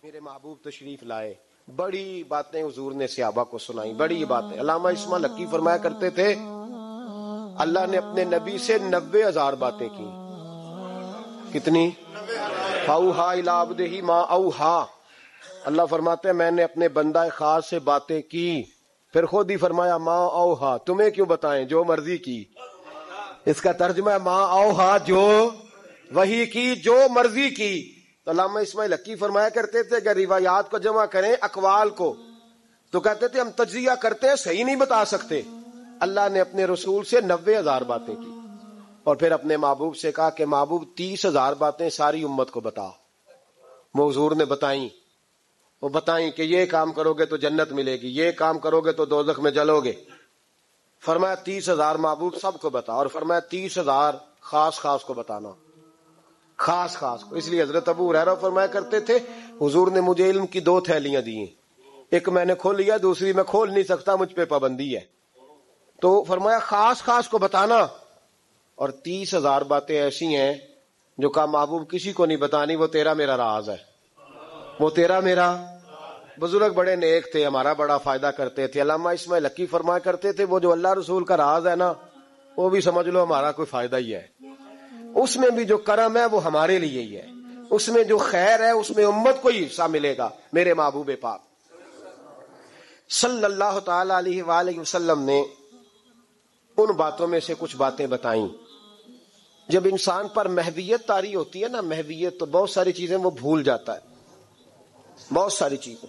میرے محبوب تشریف لائے، بڑی باتیں حضور نے صحابہ کو سنائی، بڑی باتیں. علامہ اسماعیل حقی فرمایا کرتے تھے اللہ نے اپنے نبی سے 90,000 باتیں کی. کتنی؟ فاوحا الی عبدہ ما اوحا. اللہ فرماتے ہیں میں نے اپنے بندہ خاص سے باتیں کی، پھر خود ہی فرمایا ما اوحا، تمہیں کیوں بتائیں، جو مرضی کی. اس کا ترجمہ ہے ما اوحا، جو وحی کی، جو مرضی کی. تو علامہ اسماعیل حقی فرمایا کرتے تھے کہ روایات کو جمع کریں اقوال کو، تو کہتے تھے ہم تجزیہ کرتے صحیح نہیں بتا سکتے. اللہ نے اپنے رسول سے 90,000 باتیں کی، اور پھر اپنے محبوب سے کہا کہ محبوب 30,000 باتیں ساری امت کو بتا. وہ حضور نے بتائیں، وہ بتائیں کہ یہ کام کرو گے تو جنت ملے گی، یہ کام کرو گے تو دوزخ میں جلو گے. فرمایا 30,000 محبوب سب کو بتا، اور فرمایا 30,000 خاص خاص کو بتانا، خاص خاص کو. اس لیے حضرت ابو ہریرہ فرمایا کرتے تھے حضور نے مجھے علم کی 2 تھیلیاں دی ہیں، ایک میں نے کھول لیا، دوسری میں کھول نہیں سکتا، مجھ پہ پابندی ہے. تو فرمایا خاص خاص کو بتانا. اور 30,000 باتیں ایسی ہیں جو کہا محبوب کسی کو نہیں بتانی، وہ تیرا میرا راز ہے، وہ تیرا میرا. بزرگ بڑے نیک تھے، ہمارا بڑا فائدہ کرتے تھے. علامہ اسماعیل حقی فرمایا کرتے تھے وہ جو اللہ رسول کا راز ہے نا، وہ بھی سمجھ لو ہمارا کوئی فائدہ ہی ہے. اس میں بھی جو کرم ہے وہ ہمارے لیے ہی ہے، اس میں جو خیر ہے اس میں امت کو ہی حصہ ملے گا. میرے محبوب پاک صلی اللہ تعالی علیہ وآلہ وسلم نے ان باتوں میں سے کچھ باتیں بتائیں. جب انسان پر محویت طاری ہوتی ہے نا، محویت، تو بہت ساری چیزیں وہ بھول جاتا ہے، بہت ساری چیزیں.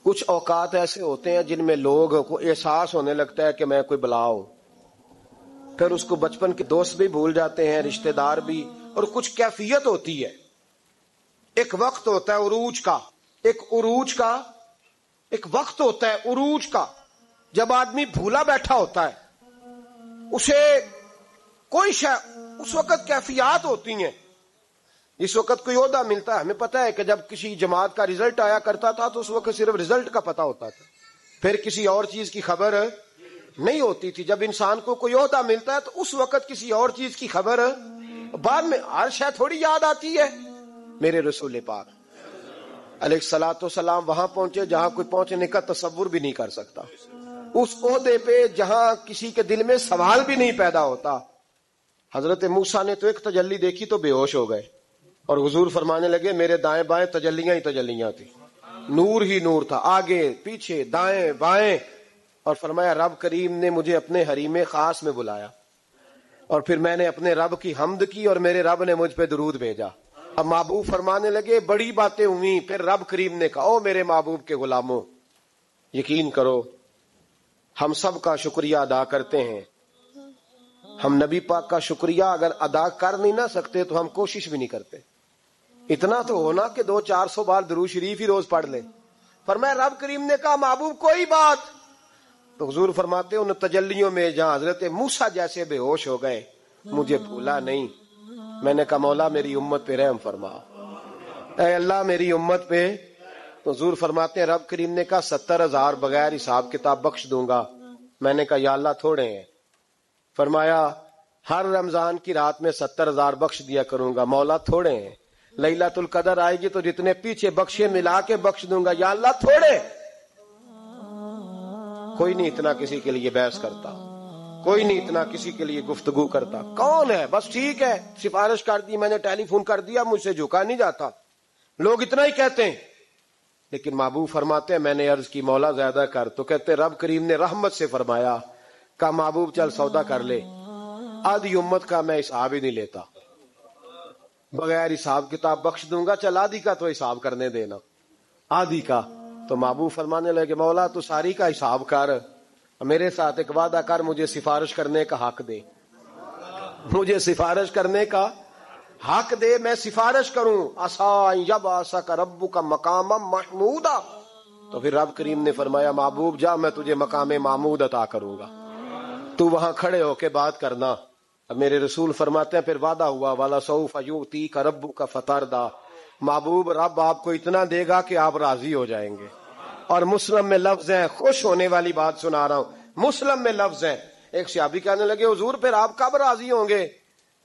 کچھ اوقات ایسے ہوتے ہیں جن میں لوگ کو احساس ہونے لگتا ہے کہ میں کوئی بلا ہوں، پھر اس کو بچپن کے دوست بھی بھول جاتے ہیں، رشتہ دار بھی. اور کچھ کیفیت ہوتی ہے، ایک وقت ہوتا ہے عروج کا، ایک وقت ہوتا ہے عروج کا، جب آدمی بھولا بیٹھا ہوتا ہے، اسے کوئی اس وقت کیفیات ہوتی ہیں. اس وقت کوئی عہدہ ملتا ہے، ہمیں پتہ ہے کہ جب کسی جماعت کا رزلٹ آیا کرتا تھا تو اس وقت صرف رزلٹ کا پتہ ہوتا تھا، پھر کسی اور چیز کی خبر نہیں ہوتی تھی. جب انسان کو کوئی عہدہ ملتا ہے تو اس وقت کسی اور چیز کی خبر، بعد میں ہر شے تھوڑی یاد آتی ہے. میرے رسول پاک علیہ الصلوۃ والسلام وہاں پہنچے جہاں کوئی پہنچنے کا تصور بھی نہیں کر سکتا، اس عہدے پہ جہاں کسی کے دل میں سوال بھی نہیں پیدا ہوتا. حضرت موسیٰ نے تو ایک تجلی دیکھی تو بے ہوش ہو گئے، اور حضور فرمانے لگے میرے دائیں بائیں تجلیاں ہی تجلیاں تھی، نور ہی نور تھا، آگے پیچھے دائیں بائیں. اور فرمایا رب کریم نے مجھے اپنے حریم خاص میں بلایا، اور پھر میں نے اپنے رب کی حمد کی اور میرے رب نے مجھ پہ درود بھیجا. اب محبوب فرمانے لگے بڑی باتیں ہوئیں. پھر رب کریم نے کہا او میرے محبوب کے غلاموں، یقین کرو ہم سب کا شکریہ ادا کرتے ہیں. ہم نبی پاک کا شکریہ اگر ادا کر نہیں نہ سکتے تو ہم کوشش بھی نہیں کرتے. اتنا تو ہونا کہ 200-400 بار درود شریف ہی روز پڑھ لیں. فرمایا رب کریم نے کہا محبوب کوئی بات. تو حضور فرماتے ان تجلیوں میں جہاں حضرت موسیٰ جیسے بے ہوش ہو گئے مجھے بھولا نہیں. میں نے کہا مولا میری امت پہ رحم فرما، اے اللہ میری امت پہ. تو حضور فرماتے ہیں رب کریم نے کہا 70,000 بغیر حساب کتاب بخش دوں گا. میں نے کہا یا اللہ تھوڑے ہیں. فرمایا ہر رمضان کی رات میں 70,000 بخش دیا کروں گا. مولا تھوڑے ہیں. لیلۃ القدر آئے گی تو جتنے پیچھے بخشے ملا کے بخش دوں گا. یا اللہ تھوڑے. کوئی نہیں اتنا کسی کے لیے بحث کرتا، کوئی نہیں اتنا کسی کے لیے گفتگو کرتا. کون ہے بس ٹھیک ہے سفارش کر دی، میں نے ٹیلی فون کر دیا، مجھ سے جھکا نہیں جاتا. لوگ اتنا ہی کہتے ہیں. لیکن محبوب فرماتے ہیں میں نے عرض کی مولا زیادہ کر، تو کہتے رب کریم نے رحمت سے فرمایا کہا محبوب چل سودا کر لے، آدھی امت کا میں حساب ہی نہیں لیتا، بغیر حساب کتاب بخش دوں گا. چل آدھی کا تو حساب کرنے دینا، آدھی کا. تو محبوب فرمانے لگے مولا تو ساری کا حساب کر، میرے ساتھ ایک وعدہ کر مجھے سفارش کرنے کا حق دے، مجھے سفارش کرنے کا حق دے، میں سفارش کروں. عسیٰ ان یبعثک ربک مقاما محمودا. تو پھر رب کریم نے فرمایا محبوب جا میں تجھے مقام محمود عطا کروں گا، تو وہاں کھڑے ہو کے بات کرنا. اب میرے رسول فرماتے ہیں پھر وعدہ ہوا وَلَسَوْفَ يُؤْتِيكَ رَبُّكَ فَتَرْضَىٰ. محبوب رب آپ کو اتنا دے گا کہ آپ راضی ہو جائیں گے. اور مسلم میں لفظ ہیں، خوش ہونے والی بات سنا رہا ہوں، مسلم میں لفظ ہیں. ایک صحابی کہنے لگے حضور پھر آپ کب راضی ہوں گے؟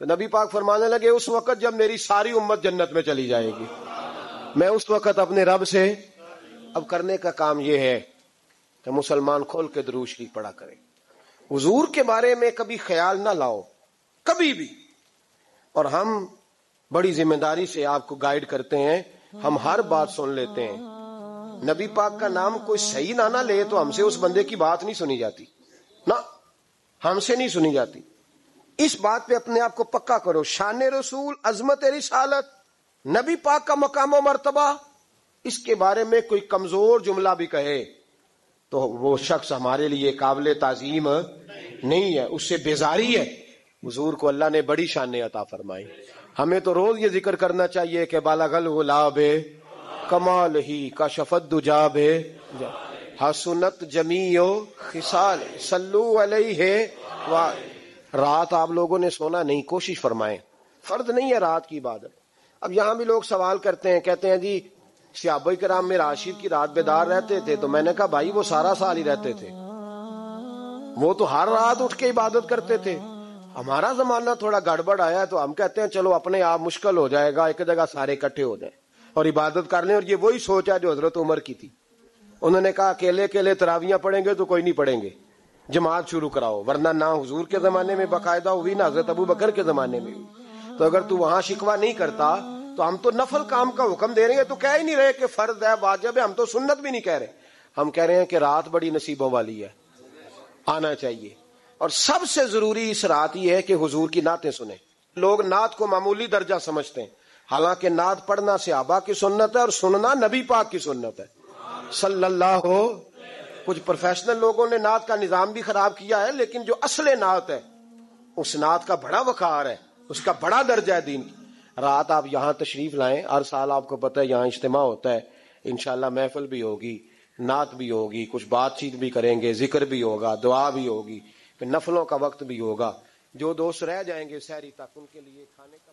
تو نبی پاک فرمانے لگے اس وقت جب میری ساری امت جنت میں چلی جائے گی. میں اس وقت اپنے رب سے اب کرنے کا کام یہ ہے کہ مسلمان کھول کے درود شریف پڑھا کرے. حضور کے بارے میں کبھی خیال نہ لاؤ کبھی بھی, اور ہم بڑی ذمہ داری سے آپ کو گائیڈ کرتے ہیں, ہم ہر بات سن لیتے ہیں. نبی پاک کا نام کوئی صحیح نہ لے تو ہم سے اس بندے کی بات نہیں سنی جاتی, نہ ہم سے نہیں سنی جاتی. اس بات پہ اپنے آپ کو پکا کرو. شان رسول, عظمت رسالت, نبی پاک کا مقام و مرتبہ, اس کے بارے میں کوئی کمزور جملہ بھی کہے تو وہ شخص ہمارے لیے قابل تعظیم نہیں ہے, اس سے بیزاری ہے. حضور کو اللہ نے بڑی شانیں عطا فرمائی. ہمیں تو روز یہ ذکر کرنا چاہیے کہ بالغ الغلاب کمال ہی کشفت دجاب حسنت جمیع خصال صلو علیہ. رات آپ لوگوں نے سونا نہیں, کوشش فرمائیں, فرض نہیں ہے رات کی عبادت. اب یہاں بھی لوگ سوال کرتے ہیں, کہتے ہیں جی صحابہ کرام میں راشد کی رات بیدار رہتے تھے, تو میں نے کہا بھائی وہ سارا سال ہی رہتے تھے, وہ تو ہر رات اٹھ کے عبادت کرتے تھے. ہمارا زمانہ تھوڑا گڑبڑ آیا ہے تو ہم کہتے ہیں چلو اپنے آپ مشکل ہو جائے گا, ایک جگہ سارے اکٹھے ہو جائیں اور عبادت کر لیں. اور یہ وہی سوچ ہے جو حضرت عمر کی تھی. انہوں نے کہا اکیلے اکیلے تراویاں پڑھیں گے تو کوئی نہیں پڑھیں گے, جماعت شروع کراؤ. ورنہ نہ حضور کے زمانے میں باقاعدہ ہوئی, نہ حضرت ابو بکر کے زمانے میں ہوئی. تو اگر تو وہاں شکوہ نہیں کرتا تو ہم تو نفل کام کا حکم دے رہے ہیں, تو کہہ ہی نہیں رہے کہ فرض ہے واجب ہے, ہم تو سنت بھی نہیں کہہ رہے. ہم کہہ رہے ہیں کہ رات بڑی نصیبوں والی ہے, آنا چاہیے. اور سب سے ضروری اس رات یہ ہے کہ حضور کی نعتیں سنیں. لوگ نعت کو معمولی درجہ سمجھتے ہیں, حالانکہ نعت پڑھنا صحابہ کی سنت ہے اور سننا نبی پاک کی سنت ہے صلی اللہ ہو. کچھ پروفیشنل لوگوں نے نعت کا نظام بھی خراب کیا ہے, لیکن جو اصل نعت ہے اس نعت کا بڑا وقار ہے, اس کا بڑا درجہ ہے دین کی. رات آپ یہاں تشریف لائیں, ہر سال آپ کو پتہ ہے یہاں اجتماع ہوتا ہے, انشاءاللہ محفل بھی ہوگی, نعت بھی ہوگی, کچھ بات چیت بھی کریں گے, ذکر بھی ہوگا, دعا بھی ہوگی, پھر نفلوں کا وقت بھی ہوگا. جو دوست رہ جائیں گے سحری تک ان کے لیے کھانے کا